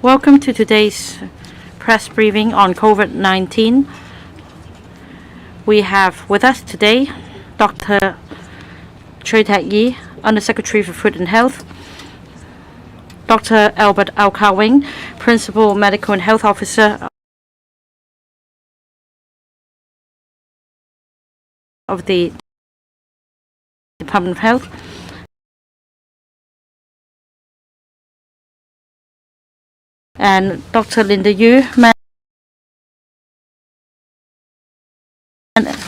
Welcome to today's press briefing on COVID-19. We have with us today Dr. Choi Tak-yi, Undersecretary for Food and Health, Dr. Albert Ao-Ka-Wing, Principal Medical and Health Officer of the Department of Health, and Dr. Linda Yu,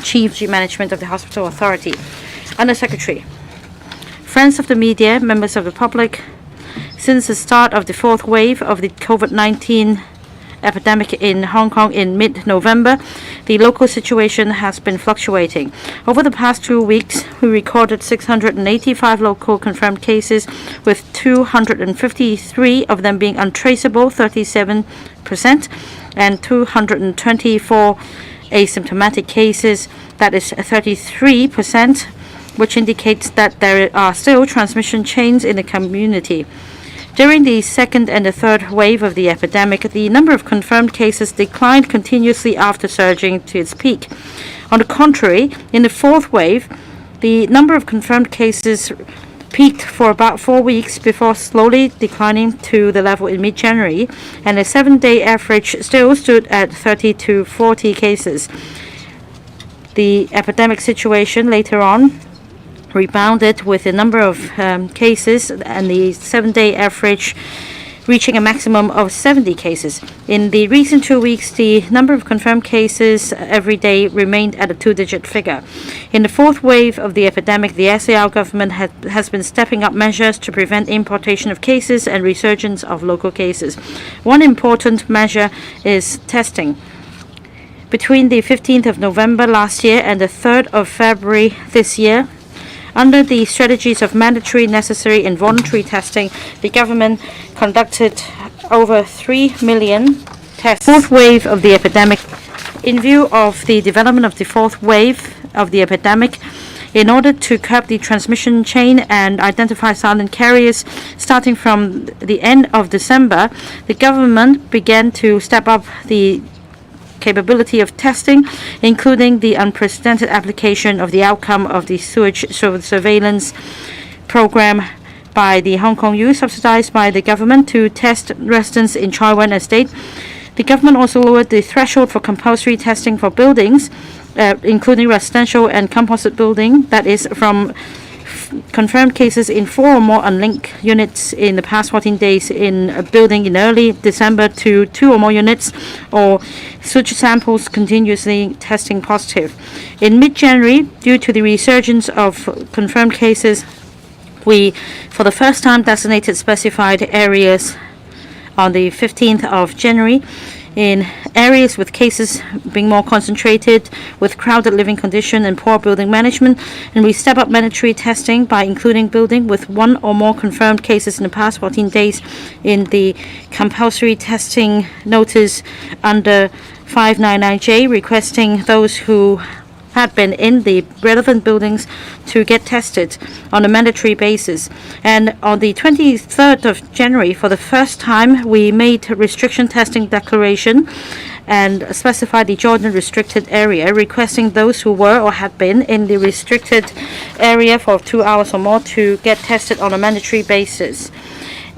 Chief Management of the Hospital Authority. Undersecretary, friends of the media, members of the public, since the start of the fourth wave of the COVID-19 epidemic in Hong Kong in mid-November, the local situation has been fluctuating. Over the past 2 weeks, we recorded 685 local confirmed cases, with 253 of them being untraceable, 37%, and 224 asymptomatic cases, that is 33%, which indicates that there are still transmission chains in the community. During the second and the third wave of the epidemic, the number of confirmed cases declined continuously after surging to its peak. On the contrary, in the fourth wave, the number of confirmed cases peaked for about 4 weeks before slowly declining to the level in mid-January, and the 7-day average still stood at 30 to 40 cases. The epidemic situation later on rebounded with the number of cases and the 7-day average reaching a maximum of 70 cases. In the recent 2 weeks, the number of confirmed cases every day remained at a 2-digit figure. In the fourth wave of the epidemic, the SAR government has been stepping up measures to prevent importation of cases and resurgence of local cases. One important measure is testing. Between the 15th of November last year and the 3rd of February this year, under the strategies of mandatory, necessary, and voluntary testing, the government conducted over 3 million tests. Fourth wave of the epidemic. In view of the development of the fourth wave of the epidemic, in order to curb the transmission chain and identify silent carriers, starting from the end of December, the government began to step up the capability of testing, including the unprecedented application of the outcome of the sewage surveillance program by the Hong Kong Youth, subsidized by the government, to test residents in Choi Wan Estate. The government also lowered the threshold for compulsory testing for buildings, including residential and composite building, that is from confirmed cases in 4 or more unlinked units in the past 14 days in a building in early December to 2 or more units, or such samples continuously testing positive. In mid-January, due to the resurgence of confirmed cases, we, for the first time, designated specified areas on the 15th of January in areas with cases being more concentrated, with crowded living condition and poor building management, and we step up mandatory testing by including building with 1 or more confirmed cases in the past 14 days in the compulsory testing notice under 599J, requesting those who had been in the relevant buildings to get tested on a mandatory basis. And on the 23rd of January, for the first time, we made restriction testing declaration and specified the Jordan restricted area, requesting those who were or had been in the restricted area for 2 hours or more to get tested on a mandatory basis.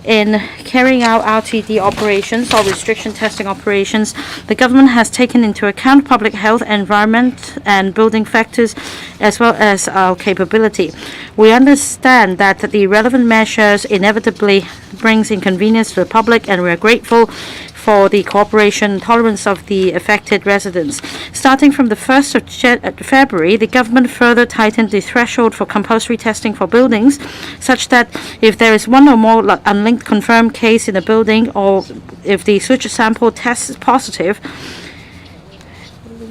In carrying out RTD operations or restriction testing operations, the government has taken into account public health, environment, and building factors, as well as our capability. We understand that the relevant measures inevitably brings inconvenience to the public, and we are grateful for the cooperation and tolerance of the affected residents. Starting from the 1st of February, the government further tightened the threshold for compulsory testing for buildings, such that if there is 1 or more unlinked confirmed case in a building, or if the sewage sample tests positive,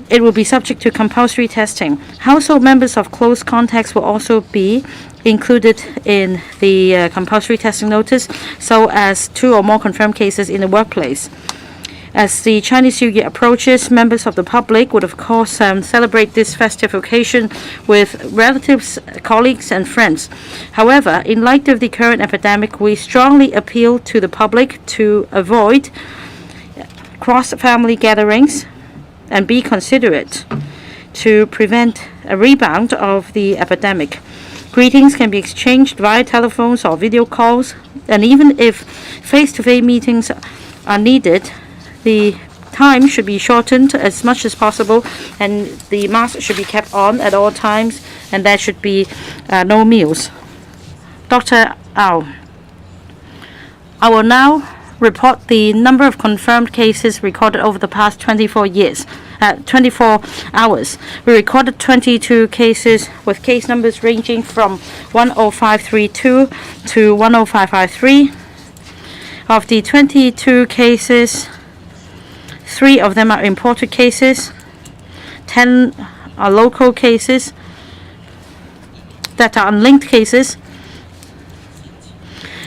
it will be subject to compulsory testing. Household members of close contacts will also be included in the compulsory testing notice, so as 2 or more confirmed cases in the workplace. As the Chinese New Year approaches, members of the public would of course celebrate this festive occasion with relatives, colleagues and friends. However, in light of the current epidemic, we strongly appeal to the public to avoid cross-family gatherings and be considerate to prevent a rebound of the epidemic. Greetings can be exchanged via telephones or video calls, and even if face-to-face meetings are needed, the time should be shortened as much as possible, and the mask should be kept on at all times, and there should be no meals. Dr. Au. I will now report the number of confirmed cases recorded over the past 24 hours. We recorded 22 cases with case numbers ranging from 10532 to 10553. Of the 22 cases, 3 of them are imported cases, 10 are local cases that are unlinked cases,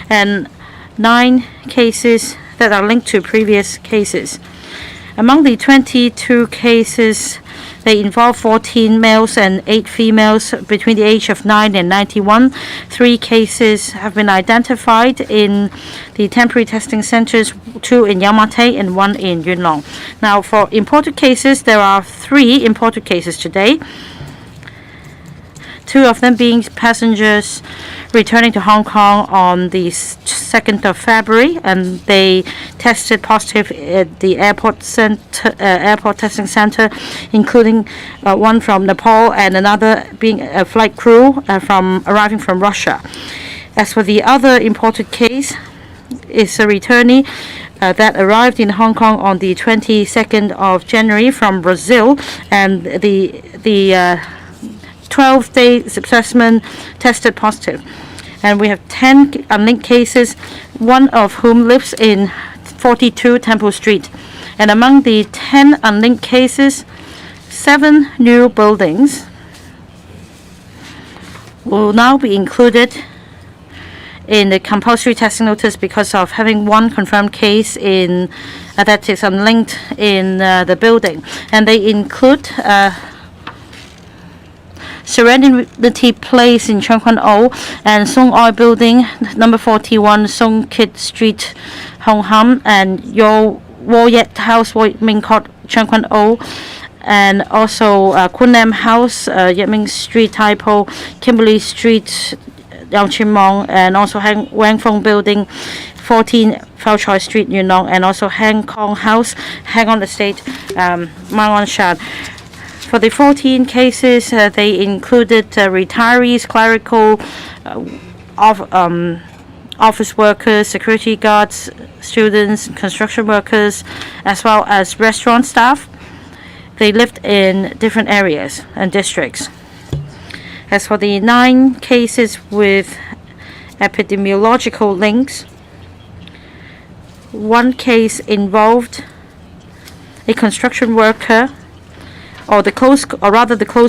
and 9 cases that are linked to previous cases. Among the 22 cases, they involve 14 males and 8 females between the age of 9 and 91. 3 cases have been identified in the temporary testing centers, 2 in Yau Ma Tei and 1 in Yuen Long. Now, for imported cases, there are 3 imported cases today. 2 of them being passengers returning to Hong Kong on the 2nd of February, and they tested positive at the airport testing center, including one from Nepal and another being a flight crew arriving from Russia. As for the other imported case, is a returnee that arrived in Hong Kong on the 22nd of January from Brazil, and the 12-day specimen tested positive. And we have 10 unlinked cases, one of whom lives in 42 Temple Street. And among the 10 unlinked cases, 7 new buildings will now be included in the compulsory testing notice because of having one confirmed case in that is unlinked in the building. And they include Serenity Place in Cheung Kwan O and Song Oi Building, number 41 Song Kit Street, Hong Ham, and Yo Wo Yet House, Ming Court, Cheung Kwan O, and also Kun Lam House, Yet Ming Street, Tai Po, Kimberley Street, Yau Chim Mong, and also Wang Fong Building, 14 Phao Choi Street, Yuen Long, and also Hang Kong House, Hang On Estate, Mang On Shan. For the 14 cases, they included retirees, clerical, office workers, security guards, students, construction workers, as well as restaurant staff. They lived in different areas and districts. As for the 9 cases with epidemiological links, 1 case involved a construction worker, or the close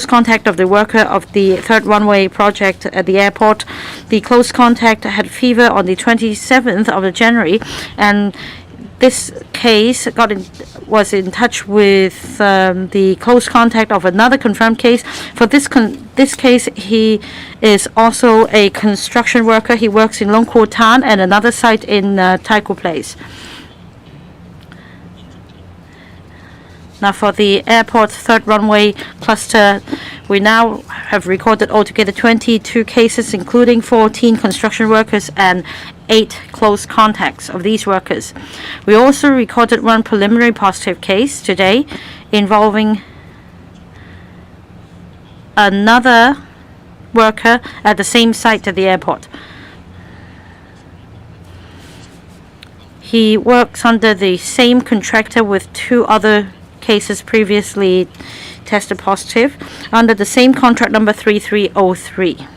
contact of the worker of the third runway project at the airport. The close contact had fever on the 27th of January, and this case was in touch with the close contact of another confirmed case. For this case, he is also a construction worker. He works in Long Kwu Tan and another site in Taikoo Place. Now, for the airport third runway cluster, we now have recorded altogether 22 cases, including 14 construction workers and 8 close contacts of these workers. We also recorded 1 preliminary positive case today involving another worker at the same site at the airport. He works under the same contractor with 2 other cases previously tested positive under the same contract number 3303.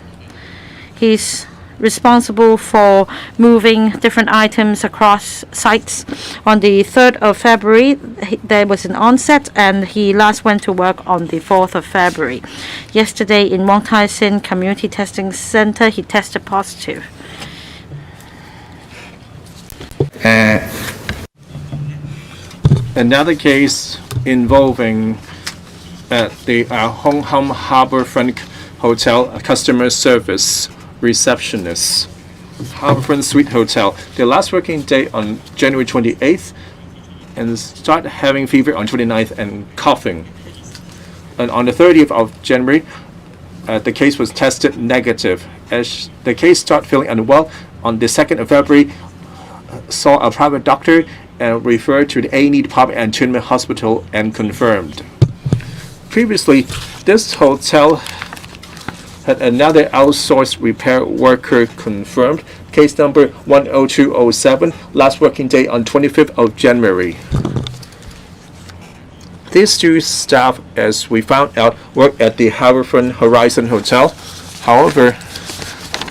He's responsible for moving different items across sites. On the 3rd of February, there was an onset, and he last went to work on the 4th of February. Yesterday in Wong Tai Sin Community Testing Center, he tested positive. Another case involving the Hong Kong Harbourfront Hotel customer service receptionist. Harbourfront Suite Hotel. The last working day on January 28th, and start having fever on 29th and coughing. And on the 30th of January, the case was tested negative. As the case started feeling unwell, on the 2nd of February, saw a private doctor and referred to the A&E Department and Chin Min Hospital and confirmed. Previously, this hotel had another outsourced repair worker confirmed, case number 10207, last working day on 25th of January. These two staff, as we found out, work at the Harbourfront Horizon Hotel. However,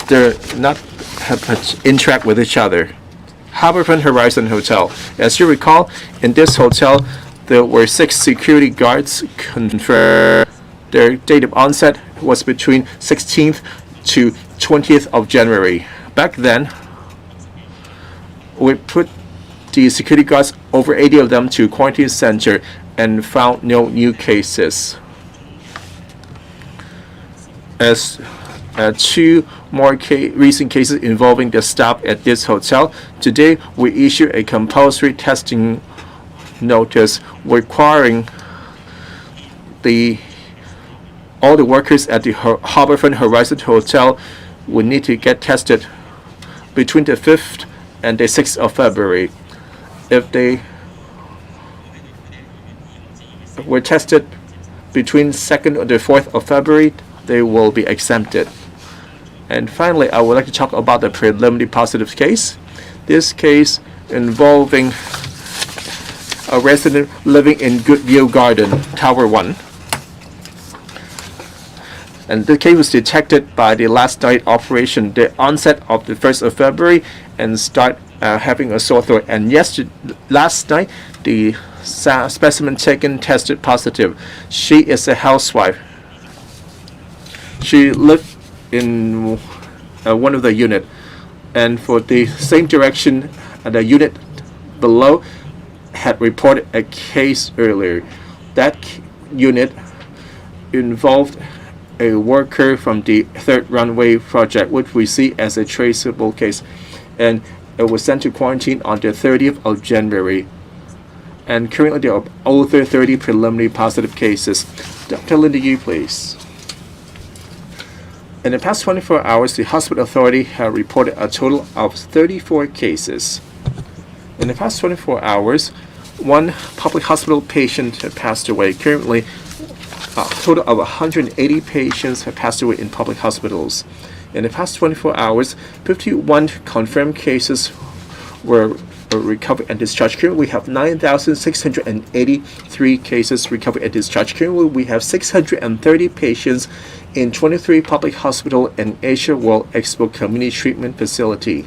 they're not interact with each other. Harbourfront Horizon Hotel. As you recall, in this hotel, there were 6 security guards confirmed. Their date of onset was between 16th to 20th of January. Back then, we put the security guards, over 80 of them, to quarantine center and found no new cases. As 2 more recent cases involving the staff at this hotel, today we issue a compulsory testing notice requiring all the workers at the Harbourfront Horizon Hotel will need to get tested between the 5th and the 6th of February. If they were tested between 2nd or the 4th of February, they will be exempted. And finally, I would like to talk about the preliminary positive case. This case involving a resident living in Goodview Garden, Tower 1. And the case was detected by the last night operation, the onset of the 1st of February, and start having a sore throat. And last night, the specimen taken tested positive. She is a housewife. She lived in one of the unit, and for the same direction, the unit below had reported a case earlier. That unit involved a worker from the 3rd runway project, which we see as a traceable case, and it was sent to quarantine on the 30th of January. And currently there are over 30 preliminary positive cases. Dr. Linda Yu, please. In the past 24 hours, the hospital authority have reported a total of 34 cases. In the past 24 hours, 1 public hospital patient had passed away. Currently, a total of 180 patients have passed away in public hospitals. In the past 24 hours, 51 confirmed cases were recovered and discharged. Currently, we have 9,683 cases recovered and discharged. Currently, we have 630 patients in 23 public hospital and Asia World Expo Community Treatment Facility.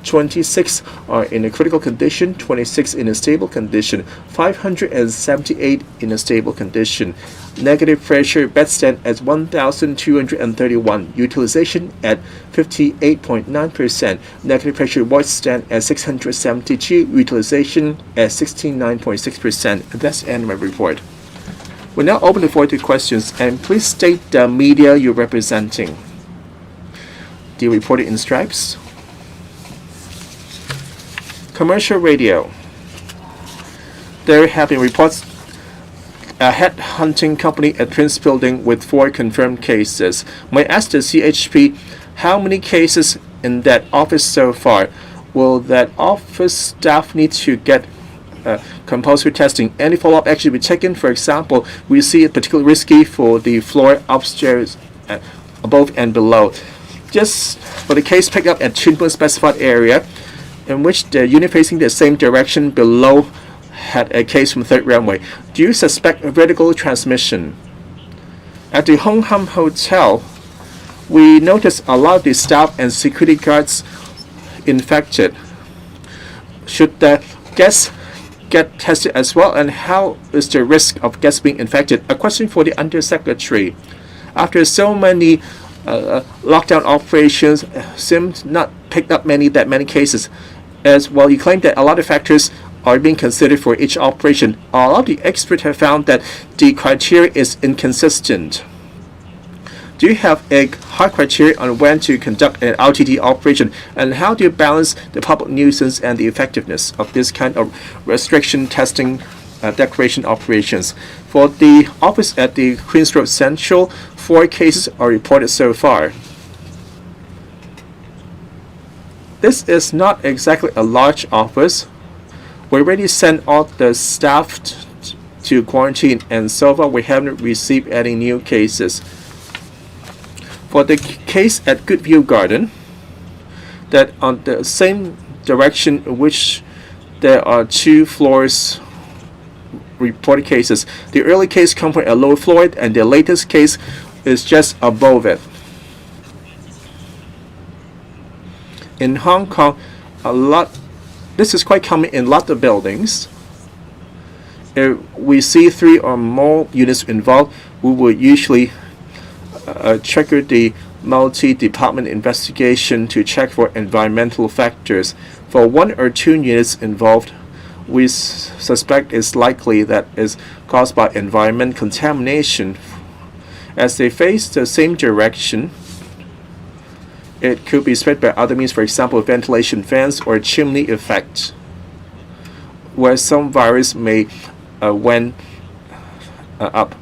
26 are in a critical condition, 26 in a stable condition, 578 in a stable condition. Negative pressure bed stand at 1,231, utilization at 58.9%. Negative pressure ward stand at 672, utilization at 69.6%. That's the end of my report. We'll now open the floor to questions, and please state the media you're representing. The reporter in stripes. Commercial radio. There have been reports a headhunting company at Prince Building with 4 confirmed cases. May I ask the CHP how many cases in that office so far? Will that office staff need to get compulsory testing? Any follow-up action be taken? For example, we see it particularly risky for the floor upstairs, above and below. Just for the case picked up at Chin Min specified area, in which the unit facing the same direction below had a case from 3rd runway. Do you suspect a vertical transmission? At the Hong Kong Hotel, we noticed a lot of the staff and security guards infected. Should the guests get tested as well, and how is the risk of guests being infected? A question for the Undersecretary. After so many lockdown operations, seem not picked up that many cases. As well, you claim that a lot of factors are being considered for each operation. A lot of the experts have found that the criteria is inconsistent. Do you have a hard criteria on when to conduct an RTT operation, and how do you balance the public nuisance and the effectiveness of this kind of restriction testing declaration operations? For the office at the Queen's Road Central, 4 cases are reported so far. This is not exactly a large office. We already sent all the staff to quarantine, and so far we haven't received any new cases. For the case at Goodview Garden, that on the same direction in which there are 2 floors reported cases. The early case comes from a lower floor, and the latest case is just above it. In Hong Kong, this is quite common in a lot of buildings. If we see 3 or more units involved, we will usually trigger the multi-department investigation to check for environmental factors. For 1 or 2 units involved, we suspect it's likely that is caused by environment contamination. As they face the same direction, it could be spread by other means, for example, ventilation fans or chimney effect, where some virus may went up.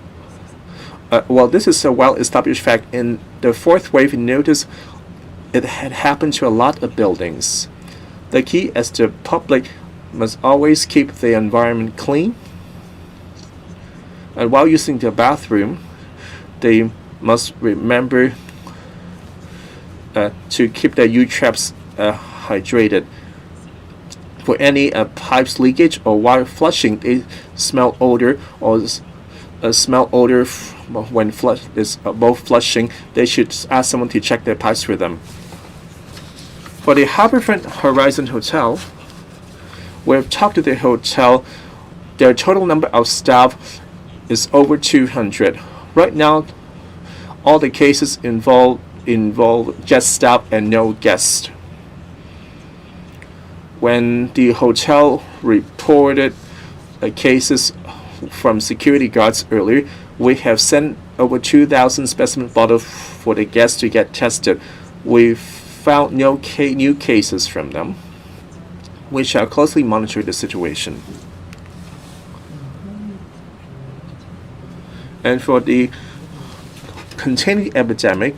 Well, this is a well-established fact. In the 4th wave, notice it had happened to a lot of buildings. The key is the public must always keep the environment clean. And while using the bathroom, they must remember to keep their U-traps hydrated. For any pipes leakage or while flushing, they smell odor or smell odor when both flushing, they should ask someone to check their pipes for them. For the Harbourfront Horizon Hotel, we've talked to the hotel. Their total number of staff is over 200. Right now, all the cases involve just staff and no guests. When the hotel reported cases from security guards earlier, we have sent over 2,000 specimen bottles for the guests to get tested. We found no new cases from them. We shall closely monitor the situation. And for the containing epidemic,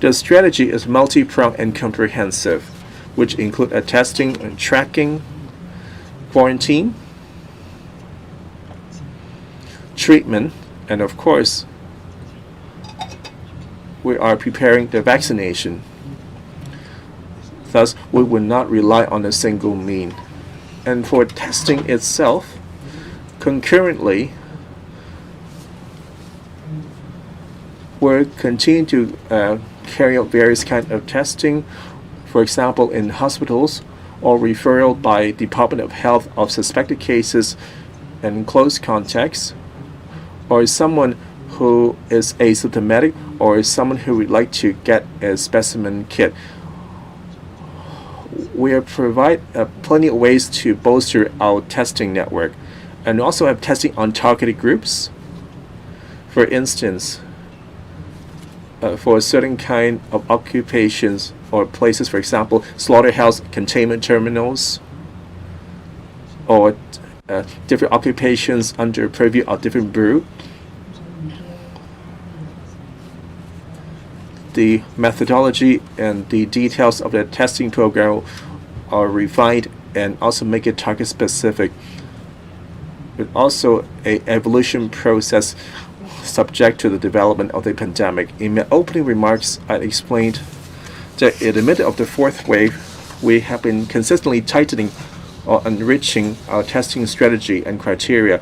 the strategy is multi-pronged and comprehensive, which include testing and tracking, quarantine, treatment, and of course, we are preparing the vaccination. Thus, we will not rely on a single mean. And for testing itself, concurrently, we're continuing to carry out various kinds of testing, for example, in hospitals or referral by Department of Health of suspected cases and close contacts, or someone who is asymptomatic, or someone who would like to get a specimen kit. We provide plenty of ways to bolster our testing network, and also have testing on targeted groups. For instance, for a certain kind of occupations or places, for example, slaughterhouse containment terminals, or different occupations under purview of different bureau. The methodology and the details of the testing program are refined and also make it target specific, but also a evolution process subject to the development of the pandemic. In my opening remarks, I explained that in the middle of the 4th wave, we have been consistently tightening or enriching our testing strategy and criteria.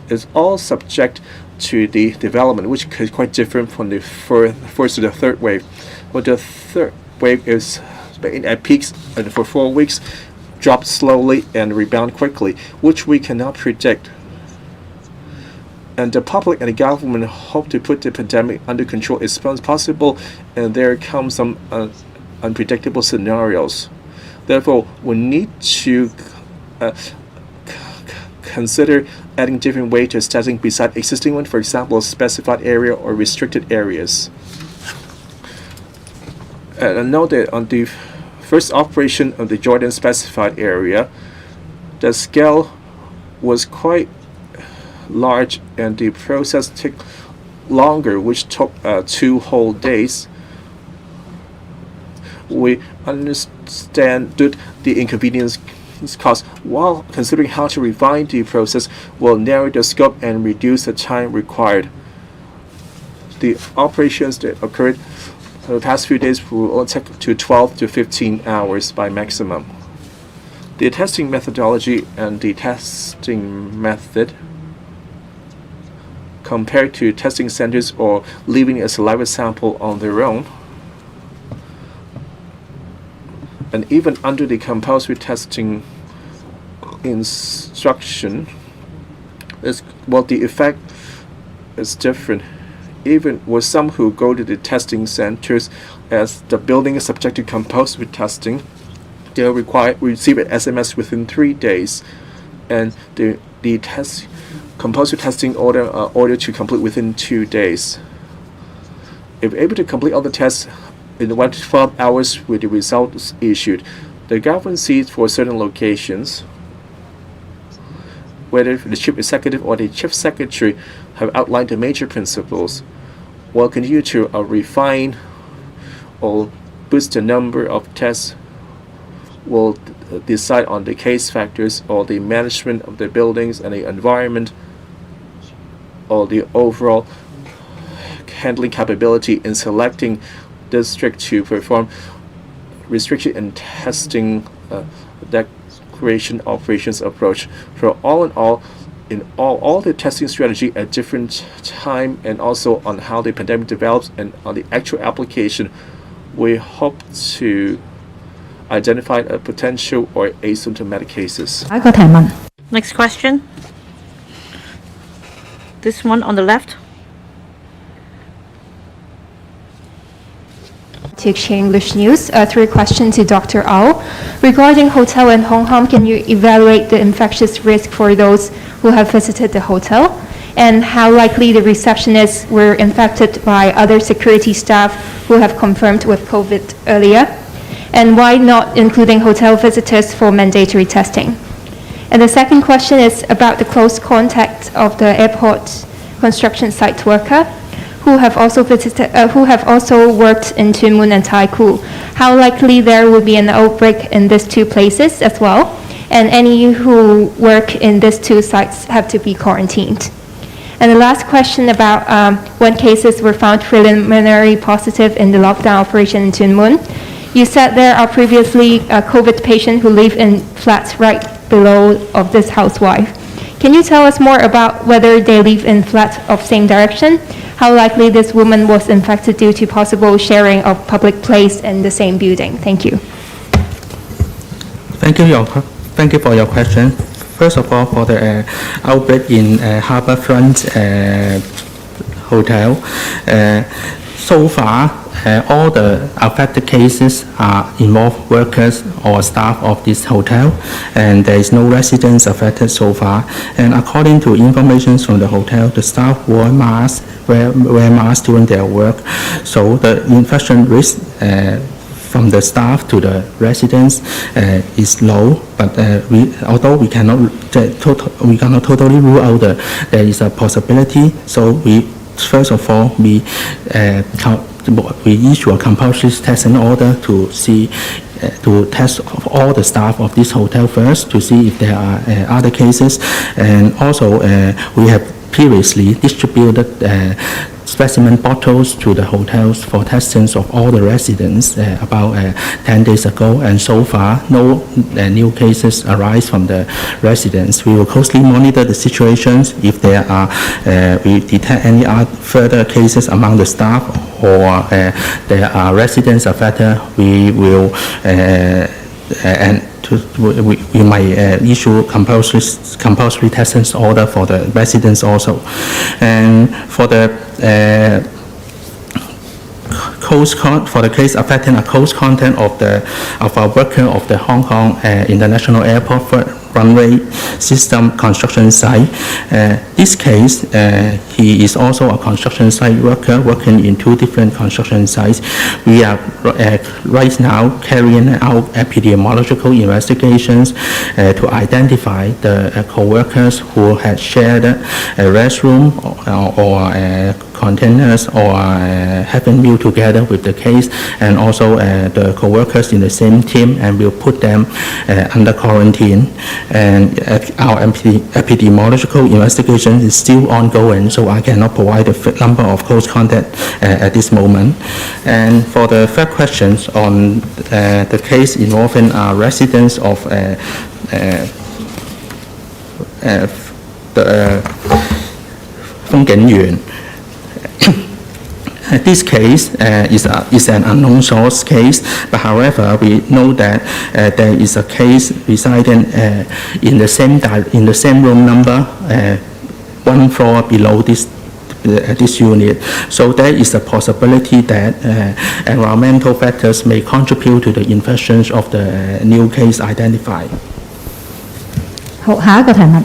It's all subject to the development, which is quite different from the first to the 3rd wave. But the 3rd wave is at peaks and for 4 weeks, dropped slowly and rebound quickly, which we cannot predict. And the public and the government hope to put the pandemic under control as soon as possible, and there come some unpredictable scenarios. Therefore, we need to consider adding different way to testing beside existing one, for example, specified area or restricted areas. And note that on the first operation of the Jordan specified area, the scale was quite large and the process took longer, which took 2 whole days. We understand that the inconvenience caused, while considering how to refine the process, will narrow the scope and reduce the time required. The operations that occurred the past few days will only take to 12 to 15 hours by maximum. The testing methodology and the testing method compared to testing centers or leaving a saliva sample on their own, and even under the compulsory testing instruction, the effect is different. Even with some who go to the testing centers, as the building is subject to compulsory testing, they'll receive an SMS within 3 days, and the compulsory testing order to complete within 2 days. If able to complete all the tests in 1 to 12 hours with the results issued, the government sees for certain locations, whether the chief executive or the chief secretary have outlined the major principles, will continue to refine or boost the number of tests, will decide on the case factors or the management of the buildings and the environment or the overall handling capability in selecting district to perform restriction and testing declaration operations approach. For all in all, all the testing strategy at different time and also on how the pandemic develops and on the actual application, we hope to identify a potential or asymptomatic cases. Next question. This one on the left. To exchange English news, 3 questions to Dr. Au. Regarding hotel in Hong Kong, can you evaluate the infectious risk for those who have visited the hotel? And how likely the receptionists were infected by other security staff who have confirmed with COVID earlier? And why not including hotel visitors for mandatory testing? And the second question is about the close contact of the airport construction site worker who have also worked in Tuen Mun and Tai Kwu. How likely there will be an outbreak in these 2 places as well? And any who work in these 2 sites have to be quarantined. And the last question about when cases were found preliminary positive in the lockdown operation in Tuen Mun. You said there are previously COVID patients who live in flats right below of this housewife. Can you tell us more about whether they live in flats of same direction? How likely this woman was infected due to possible sharing of public place in the same building? Thank you. Thank you for your question. First of all, for the outbreak in Harbourfront Hotel, so far all the affected cases involve workers or staff of this hotel, and there is no residents affected so far. And according to information from the hotel, the staff wear masks during their work, so the infection risk from the staff to the residents is low, but although we cannot totally rule out there is a possibility. So first of all we issue a compulsory testing order to see to test all the staff of this hotel first to see if there are other cases, and also we have previously distributed specimen bottles to the hotels for testings of all the residents about 10 days ago, and so far no new cases arise from the residents. We will closely monitor the situations. If there are we detect any further cases among the staff or there are residents affected, we will we might issue compulsory testing order for the residents also. And for the for the case affecting a close contact of our worker of the Hong Kong International Airport runway system construction site. This case, he is also a construction site worker working in 2 different construction sites. We are right now carrying out epidemiological investigations to identify the co-workers who had shared a restroom or containers or having meal together with the case, and also the co-workers in the same team, and we'll put them under quarantine. And our epidemiological investigation is still ongoing, so I cannot provide the number of close contact at this moment. And for the third questions on the case involving residents of the 風景園. This case is an unknown source case, but however, we know that there is a case residing in the same room number, 1 floor below this unit. So there is a possibility that environmental factors may contribute to the infections of the new case identified. 好，下一個提問。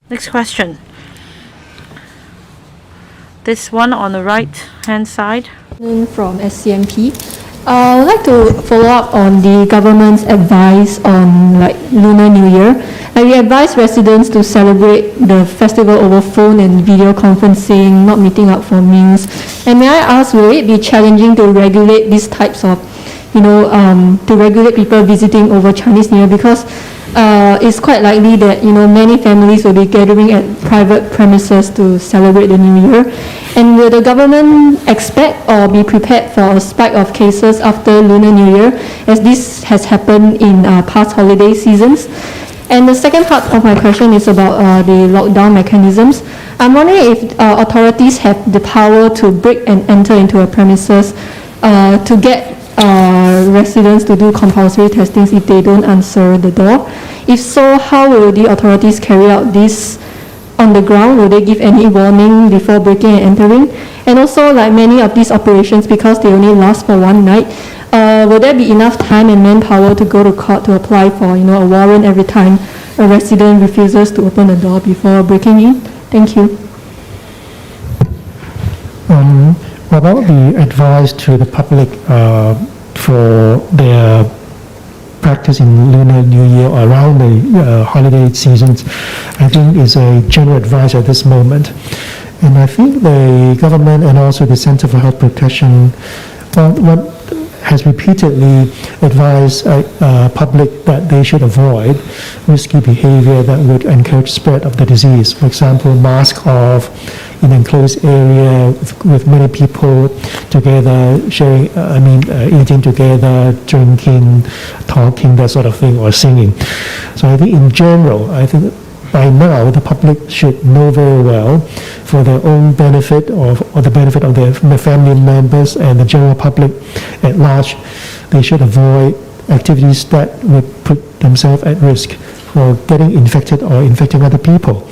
Next question. This one on the right hand side. From SCMP. I would like to follow up on the government's advice on Lunar New Year. We advise residents to celebrate the festival over phone and video conferencing, not meeting up for meals. And may I ask, will it be challenging to regulate these types of, to regulate people visiting over Chinese New Year, because it's quite likely that many families will be gathering at private premises to celebrate the New Year. And will the government expect or be prepared for a spike of cases after Lunar New Year, as this has happened in past holiday seasons? And the second part of my question is about the lockdown mechanisms. I'm wondering if authorities have the power to break and enter into a premises to get residents to do compulsory testings if they don't answer the door. If so, how will the authorities carry out this on the ground? Will they give any warning before breaking and entering? And also, like many of these operations, because they only last for 1 night, will there be enough time and manpower to go to court to apply for a warrant every time a resident refuses to open the door before breaking in? Thank you. About the advice to the public for their practice in Lunar New Year around the holiday seasons, I think is a general advice at this moment. And I think the government and also the Center for Health Protection what has repeatedly advised public that they should avoid risky behavior that would encourage spread of the disease. For example, mask off in enclosed area with many people together, sharing, eating together, drinking, talking, that sort of thing, or singing. So I think in general, by now the public should know very well, for their own benefit or the benefit of their family members and the general public at large, they should avoid activities that would put themselves at risk for getting infected or infecting other people.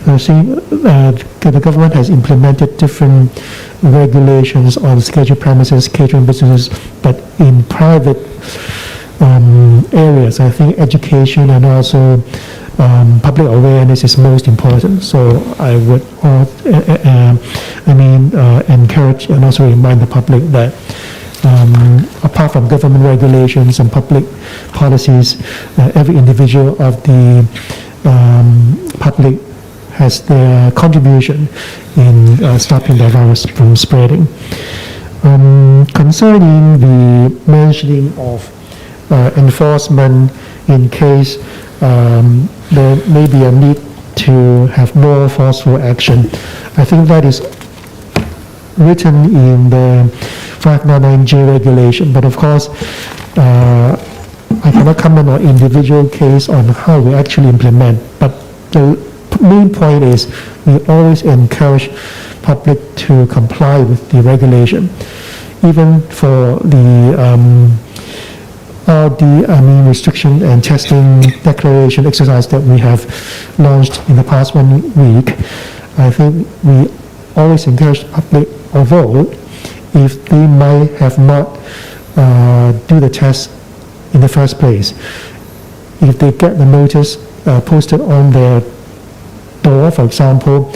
The government has implemented different regulations on scheduled premises, catering businesses, but in private areas, I think education and also public awareness is most important. So I would encourage and also remind the public that apart from government regulations and public policies, every individual of the public has their contribution in stopping the virus from spreading. Concerning the mentioning of enforcement in case there may be a need to have more forceful action, I think that is written in the 599J regulation, but of course I cannot comment on individual case on how we actually implement, but the main point is we always encourage public to comply with the regulation, even for the restriction and testing declaration exercise that we have launched in the past 1 week. I think we always encourage the public, although if they might have not do the test in the first place, if they get the notice posted on their door, for example,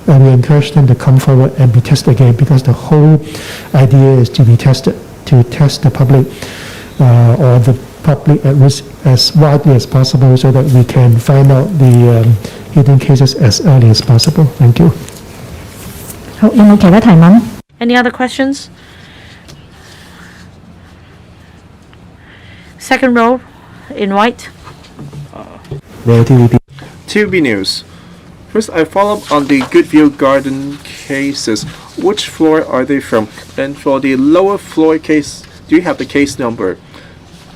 we encourage them to come forward and be tested again, because the whole idea is to be tested, to test the public or the public at risk as widely as possible, so that we can find out the hidden cases as early as possible. Thank you. 好，有冇其他提問？ Any other questions? Second row in white. Well, TVB. TV News. First, I follow up on the Goodview Garden cases. Which floor are they from? And for the lower floor case, do you have the case number?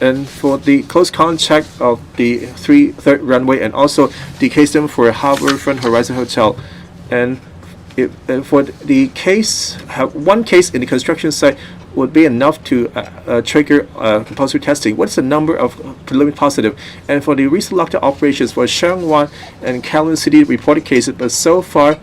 And for the close contact of the third runway, and also the case number for Harbourfront Horizon Hotel. And for the case, one case in the construction site would be enough to trigger compulsory testing. What's the number of preliminary positive? And for the recent lockdown operations for Sheung and Kowloon City reported cases, but so far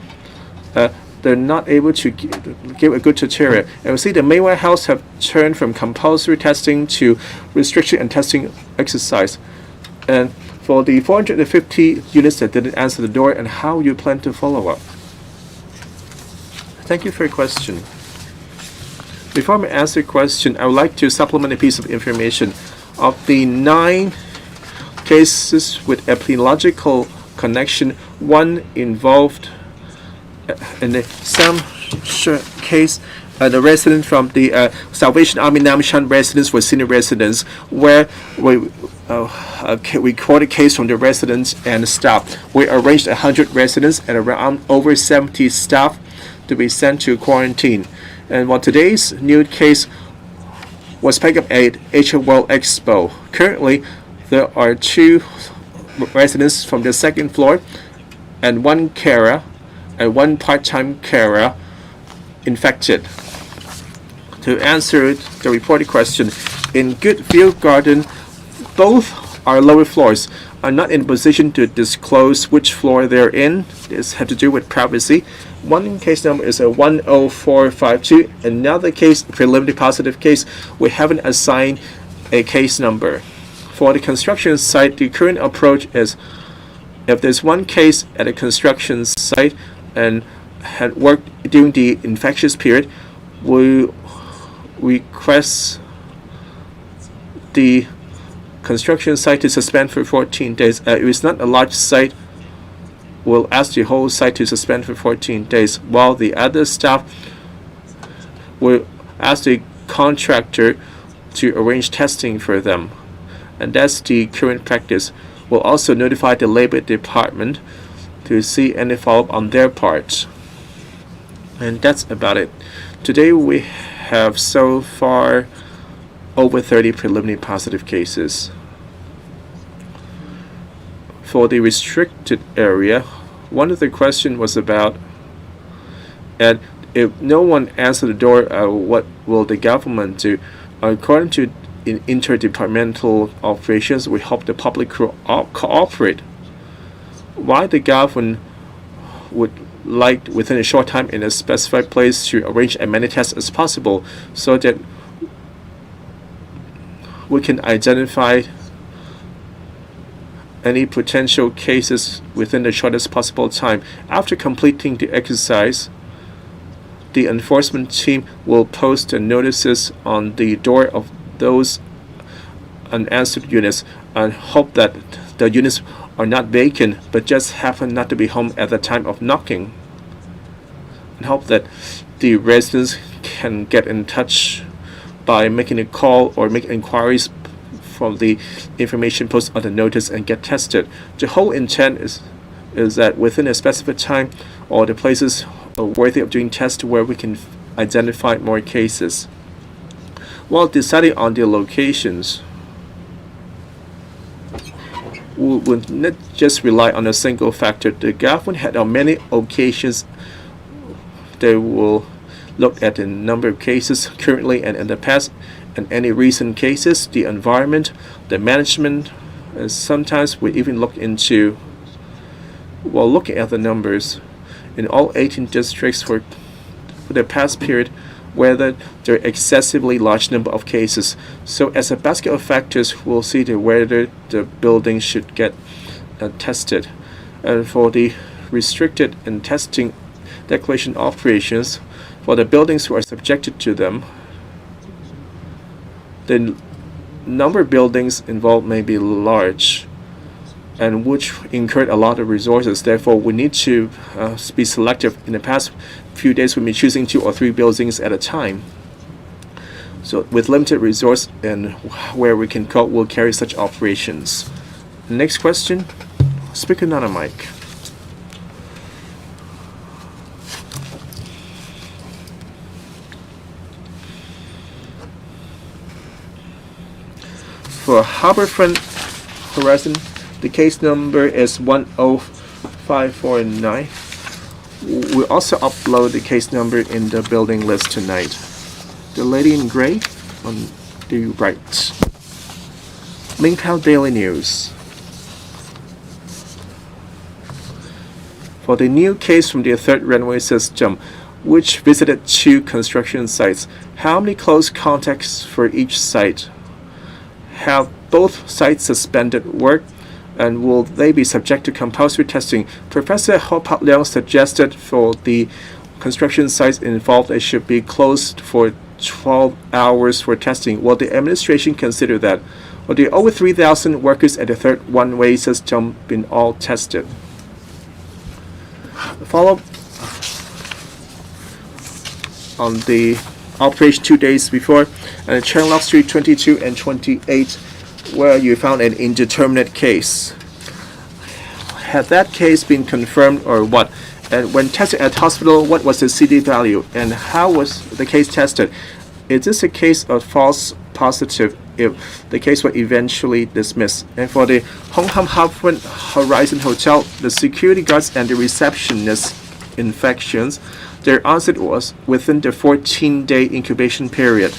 they're not able to give a good criteria. And we see the main warehouse have turned from compulsory testing to restriction and testing exercise. And for the 450 units that didn't answer the door, and how you plan to follow up? Thank you for your question. Before I answer your question, I would like to supplement a piece of information. Of the 9 cases with epidemiological connection, 1 involved in the Sam case, the resident from the Salvation Army Namshan residence was senior residents, where we recorded case from the residents and staff. We arranged 100 residents and around over 70 staff to be sent to quarantine. And while today's new case was picked up at Asian World Expo, currently there are 2 residents from the 2nd floor and 1 carer and 1 part-time carer infected. To answer the reported question, in Goodview Garden, both our lower floors are not in a position to disclose which floor they're in. This has to do with privacy. One case number is a 10452. Another case, preliminary positive case, we haven't assigned a case number. For the construction site, the current approach is, if there's one case at a construction site and had worked during the infectious period, we request the construction site to suspend for 14 days. If it's not a large site, we'll ask the whole site to suspend for 14 days, while the other staff will ask the contractor to arrange testing for them. And that's the current practice. We'll also notify the Labor Department to see any follow-up on their part. And that's about it. Today we have so far over 30 preliminary positive cases. For the restricted area, one of the questions was about, and if no one answered the door, what will the government do? According to interdepartmental operations, we hope the public cooperate. Why the government would like within a short time in a specified place to arrange as many tests as possible, so that we can identify any potential cases within the shortest possible time. After completing the exercise, the enforcement team will post the notices on the door of those unanswered units, and hope that the units are not vacant but just happen not to be home at the time of knocking, and hope that the residents can get in touch by making a call or make inquiries from the information posted on the notice and get tested. The whole intent is that within a specific time, all the places are worthy of doing tests where we can identify more cases. While deciding on the locations, we would not just rely on a single factor. The government had on many occasions, they will look at the number of cases currently and in the past, and any recent cases, the environment, the management, and sometimes we even look into, while looking at the numbers in all 18 districts for the past period, whether there are excessively large number of cases. So as a basket of factors, we'll see whether the building should get tested. And for the restricted and testing declaration operations, for the buildings who are subjected to them, the number of buildings involved may be large, and which incurred a lot of resources. Therefore, we need to be selective. In the past few days, we've been choosing 2 or 3 buildings at a time. So with limited resource and where we can cope, we'll carry such operations. Next question, speaker not on mic. For Harbourfront Horizon, the case number is 10549. We'll also upload the case number in the building list tonight. The lady in gray on the right. Lingtown Daily News. For the new case from the third runway system, which visited 2 construction sites, how many close contacts for each site? Have both sites suspended work, and will they be subject to compulsory testing? Professor Ho Pat Leong suggested for the construction sites involved, they should be closed for 12 hours for testing. Will the administration consider that? Will the over 3,000 workers at the third one-way system been all tested? Follow on the operation 2 days before, and Chanlock Street 22 and 28, where you found an indeterminate case. Had that case been confirmed or what? And when tested at hospital, what was the CD value? And how was the case tested? Is this a case of false positive if the case was eventually dismissed? And for the Hong Kong Harbourfront Horizon Hotel, the security guards and the receptionist infections, their onset was within the 14-day incubation period.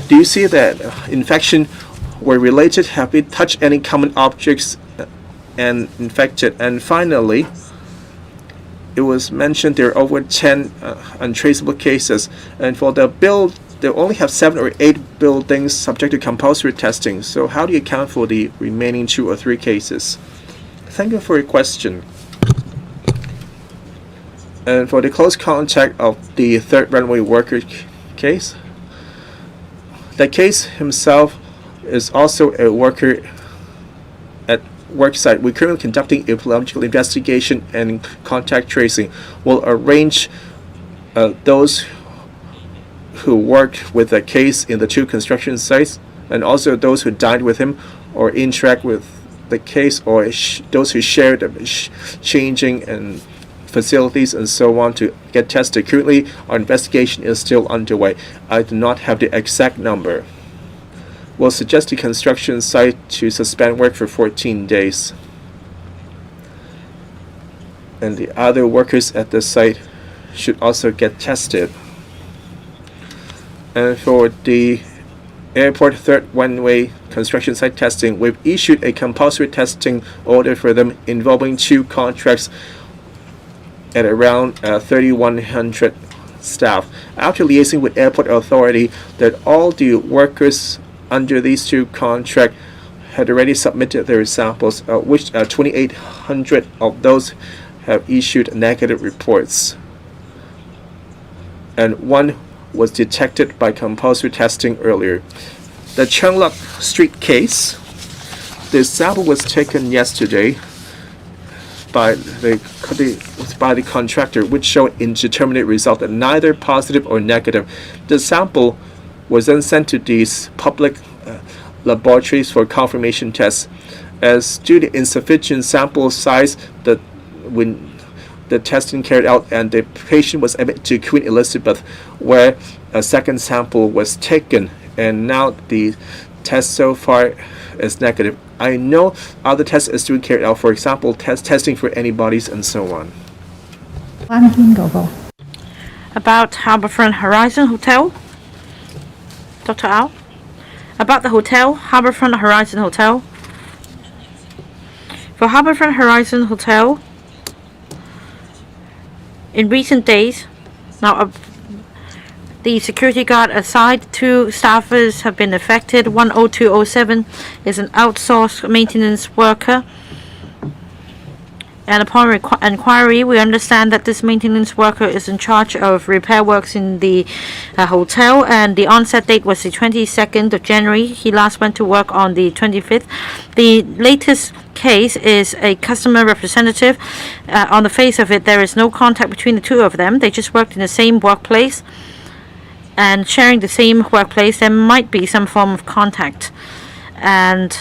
Do you see that infection were related? Have we touched any common objects and infected? And finally, it was mentioned there are over 10 untraceable cases, and for the build, they only have 7 or 8 buildings subject to compulsory testing. So how do you account for the remaining 2 or 3 cases? Thank you for your question. And for the close contact of the third runway worker case, the case himself is also a worker at worksite. We're currently conducting epidemiological investigation and contact tracing. We'll arrange those who worked with the case in the 2 construction sites, and also those who dined with him or interact with the case, or those who shared the changing and facilities and so on, to get tested. Currently, our investigation is still underway. I do not have the exact number. We'll suggest the construction site to suspend work for 14 days. And the other workers at the site should also get tested. And for the airport third one-way construction site testing, we've issued a compulsory testing order for them involving 2 contracts at around 3,100 staff. After liaising with airport authority, that all the workers under these 2 contracts had already submitted their samples, which 2,800 of those have issued negative reports, and 1 was detected by compulsory testing earlier. The Chanlock Street case, the sample was taken yesterday by the contractor, which showed indeterminate result, and neither positive or negative. The sample was then sent to these public laboratories for confirmation tests. As due to insufficient sample size, when the testing carried out, and the patient was admitted to Queen Elizabeth, where a second sample was taken, and now the test so far is negative. I know other tests are still carried out, for example, testing for antibodies and so on. About Harbourfront Horizon Hotel, Dr. Ao? About the hotel, Harbourfront Horizon Hotel. For Harbourfront Horizon Hotel, in recent days, now The security guard aside, 2 staffers have been affected. 10207 is an outsourced maintenance worker. And upon inquiry, we understand that this maintenance worker is in charge of repair works in the hotel, and the onset date was the 22nd of January. He last went to work on the 25th. The latest case is a customer representative. On the face of it, there is no contact between the two of them. They just worked in the same workplace, and sharing the same workplace, there might be some form of contact. And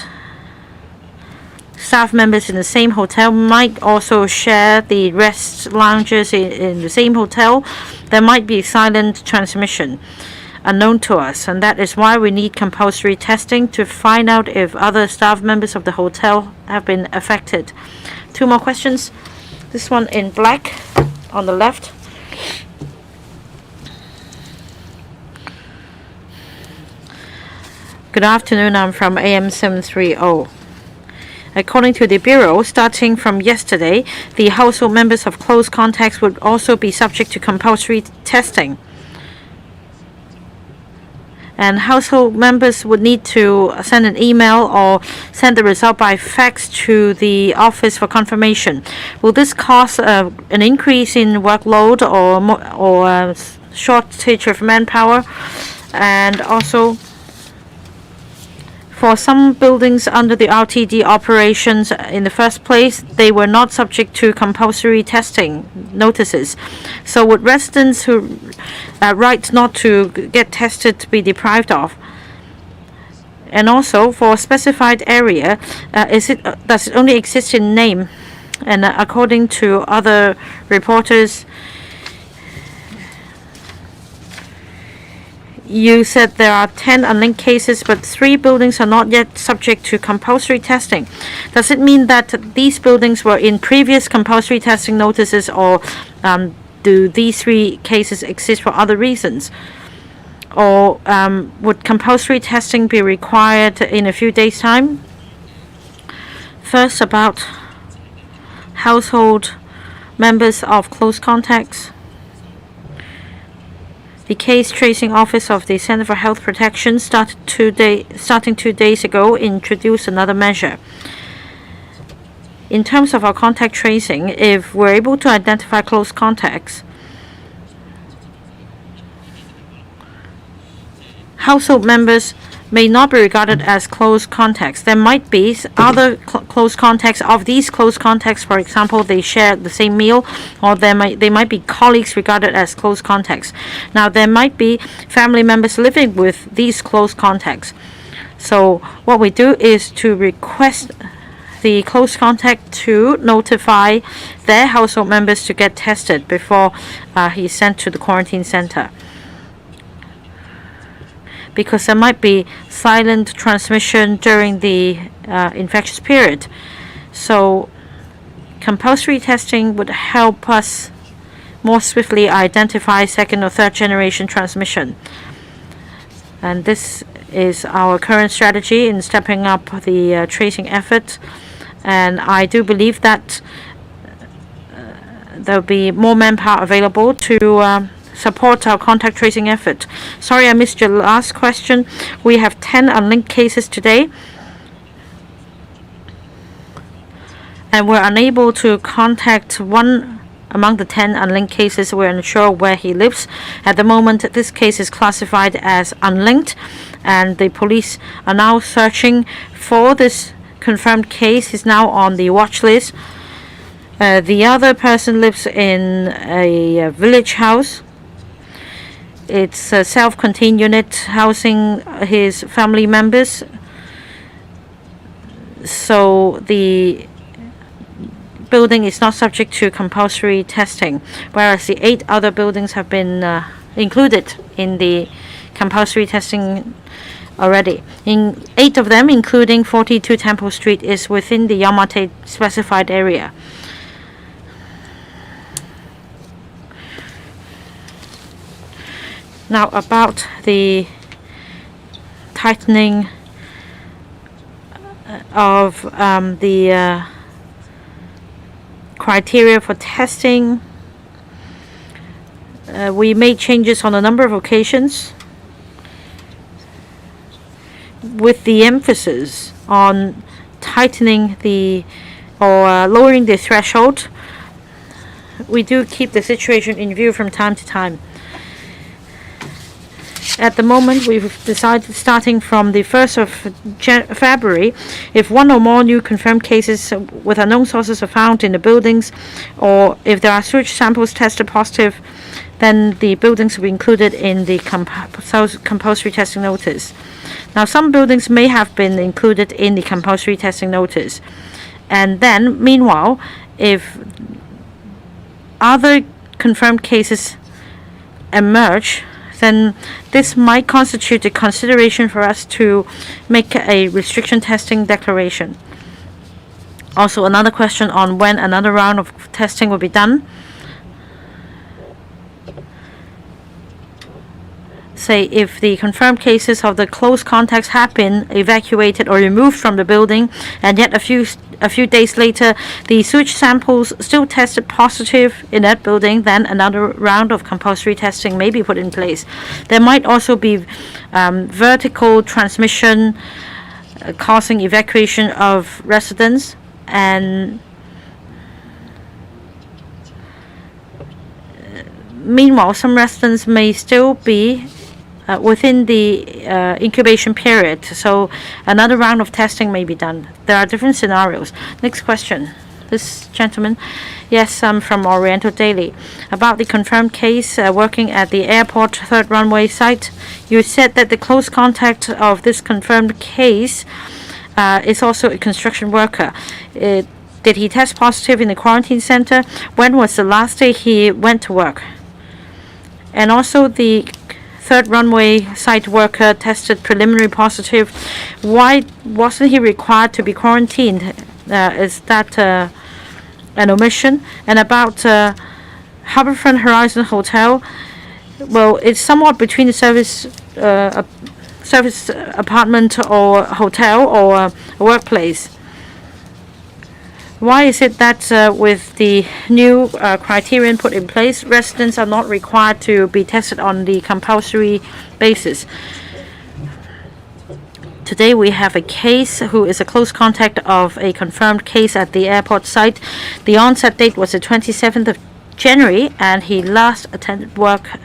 staff members in the same hotel might also share the rest lounges in the same hotel. There might be silent transmission unknown to us, and that is why we need compulsory testing to find out if other staff members of the hotel have been affected. 2 more questions. This one in black on the left. Good afternoon, I'm from AM 730. According to the Bureau, starting from yesterday, the household members of close contacts would also be subject to compulsory testing. And household members would need to send an email or send the result by fax to the office for confirmation. Will this cause an increase in workload or a shortage of manpower? And also, for some buildings under the RTD operations in the first place, they were not subject to compulsory testing notices. So would residents who right not to get tested be deprived of? And also, for a specified area, does it only exist in name? And according to other reporters, you said there are 10 unlinked cases, but 3 buildings are not yet subject to compulsory testing. Does it mean that these buildings were in previous compulsory testing notices, or do these 3 cases exist for other reasons? Or would compulsory testing be required in a few days' time? First, about household members of close contacts. The Case Tracing Office of the Center for Health Protection starting 2 days ago introduced another measure. In terms of our contact tracing, if we're able to identify close contacts, household members may not be regarded as close contacts. There might be other close contacts of these close contacts. For example, they share the same meal, or they might be colleagues regarded as close contacts. Now, there might be family members living with these close contacts. So what we do is to request the close contact to notify their household members to get tested before he's sent to the quarantine center, because there might be silent transmission during the infectious period. So compulsory testing would help us more swiftly identify 2nd or 3rd generation transmission. And this is our current strategy in stepping up the tracing effort. And I do believe that there will be more manpower available to support our contact tracing effort. Sorry, I missed your last question. We have 10 unlinked cases today, and we're unable to contact one among the 10 unlinked cases. We're unsure where he lives. At the moment, this case is classified as unlinked, and the police are now searching for this confirmed case. He's now on the watch list. The other person lives in a village house. It's a self-contained unit housing his family members. So the building is not subject to compulsory testing, whereas the 8 other buildings have been included in the compulsory testing already. In 8 of them, including 42 Temple Street, is within the Yamate specified area. Now, about the tightening of the criteria for testing, We made changes on a number of occasions with the emphasis on tightening or lowering the threshold. We do keep the situation in view from time to time. At the moment, we've decided, starting from the 1st of February, if one or more new confirmed cases with unknown sources are found in the buildings, or if there are sewage samples tested positive, then the buildings will be included in the compulsory testing notice. Now, some buildings may have been included in the compulsory testing notice. And then, meanwhile, if other confirmed cases emerge, then this might constitute a consideration for us to make a restriction testing declaration. Also, another question on when another round of testing will be done. Say if the confirmed cases of the close contacts have been evacuated or removed from the building, and yet a few days later the sewage samples still tested positive in that building, then another round of compulsory testing may be put in place. There might also be vertical transmission causing evacuation of residents, and meanwhile some residents may still be within the incubation period, so another round of testing may be done. There are different scenarios. Next question. This gentleman. Yes, I'm from Oriental Daily. About the confirmed case working at the airport third runway site, you said that the close contact of this confirmed case is also a construction worker. Did he test positive in the quarantine center? When was the last day he went to work? And also, the third runway site worker tested preliminary positive. Why wasn't he required to be quarantined? Is that an omission? And about Harbourfront Horizon Hotel, well, it's somewhat between the service apartment or hotel or a workplace. Why is it that with the new criterion put in place, residents are not required to be tested on the compulsory basis? Today we have a case who is a close contact of a confirmed case at the airport site. The onset date was the 27th of January, and he last attended work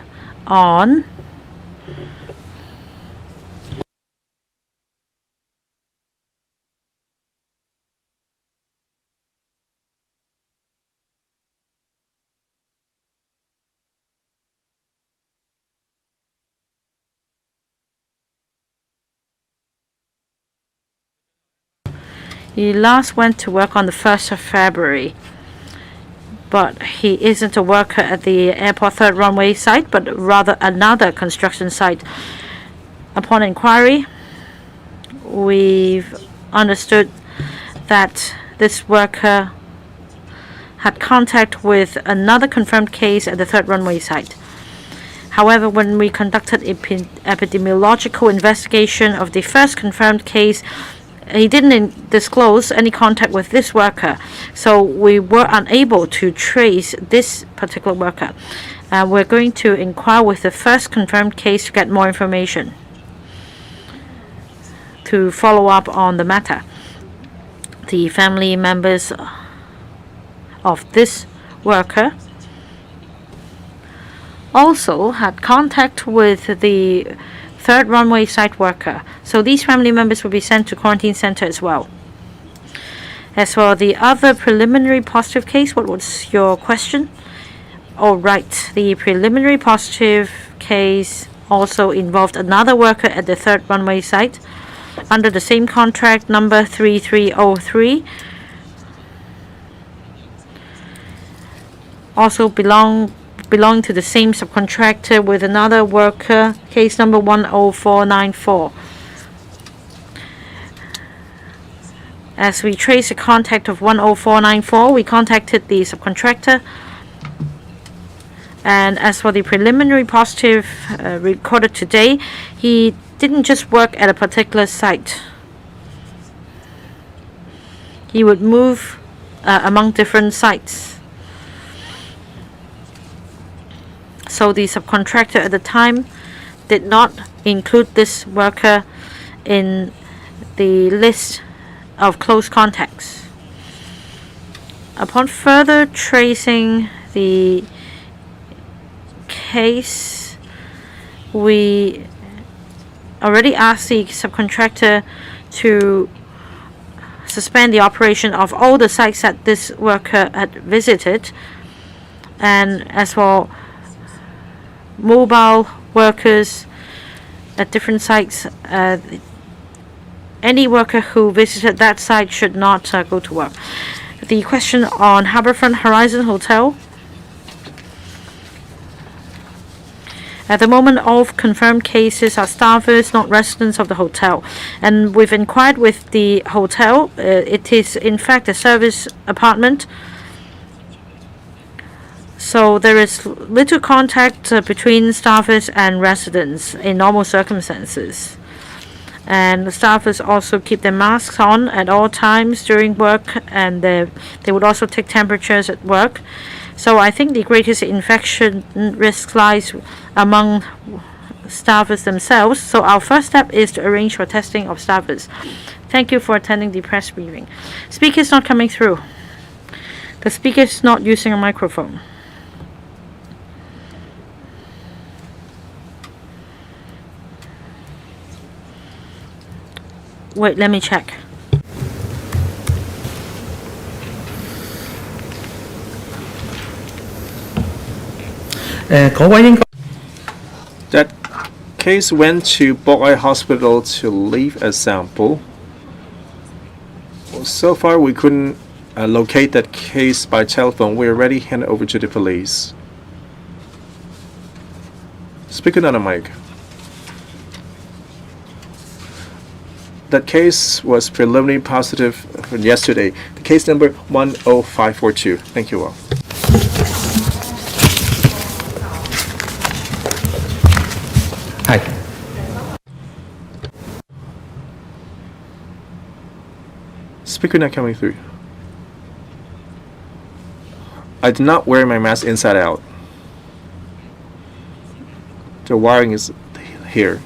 on He last went to work on the 1st of February, but he isn't a worker at the airport third runway site, but rather another construction site. Upon inquiry, we've understood that this worker had contact with another confirmed case at the third runway site. However, when we conducted epidemiological investigation of the first confirmed case, he didn't disclose any contact with this worker, so we were unable to trace this particular worker. We're going to inquire with the first confirmed case to get more information to follow up on the matter. The family members of this worker also had contact with the third runway site worker, so these family members will be sent to quarantine center as well. As for the other preliminary positive case, what was your question? All right, the preliminary positive case also involved another worker at the third runway site under the same contract number 3303. Also belong to the same subcontractor with another worker, case number 10494. As we trace the contact of 10494, we contacted the subcontractor. And as for the preliminary positive recorded today, he didn't just work at a particular site. He would move among different sites. So the subcontractor at the time did not include this worker in the list of close contacts. Upon further tracing the case, we already asked the subcontractor to suspend the operation of all the sites that this worker had visited. And as for mobile workers at different sites, any worker who visited that site should not go to work. The question on Harbourfront Horizon Hotel. At the moment, all confirmed cases are staffers, not residents of the hotel. And we've inquired with the hotel. It is, in fact, a service apartment. So there is little contact between staffers and residents in normal circumstances. And the staffers also keep their masks on at all times during work, and they would also take temperatures at work. So I think the greatest infection risk lies among staffers themselves. So our first step is to arrange for testing of staffers. Thank you for attending the press briefing. Speaker is not coming through. The speaker is not using a microphone. Wait, let me check. That case went to Bokai Hospital to leave a sample. Well, so far, we couldn't locate that case by telephone. We already handed over to the police. Speaking on the mic. That case was preliminary positive from yesterday. The case number 10542. Thank you all. Hi. Speaker not coming through. I did not wear my mask inside out. The wiring is here.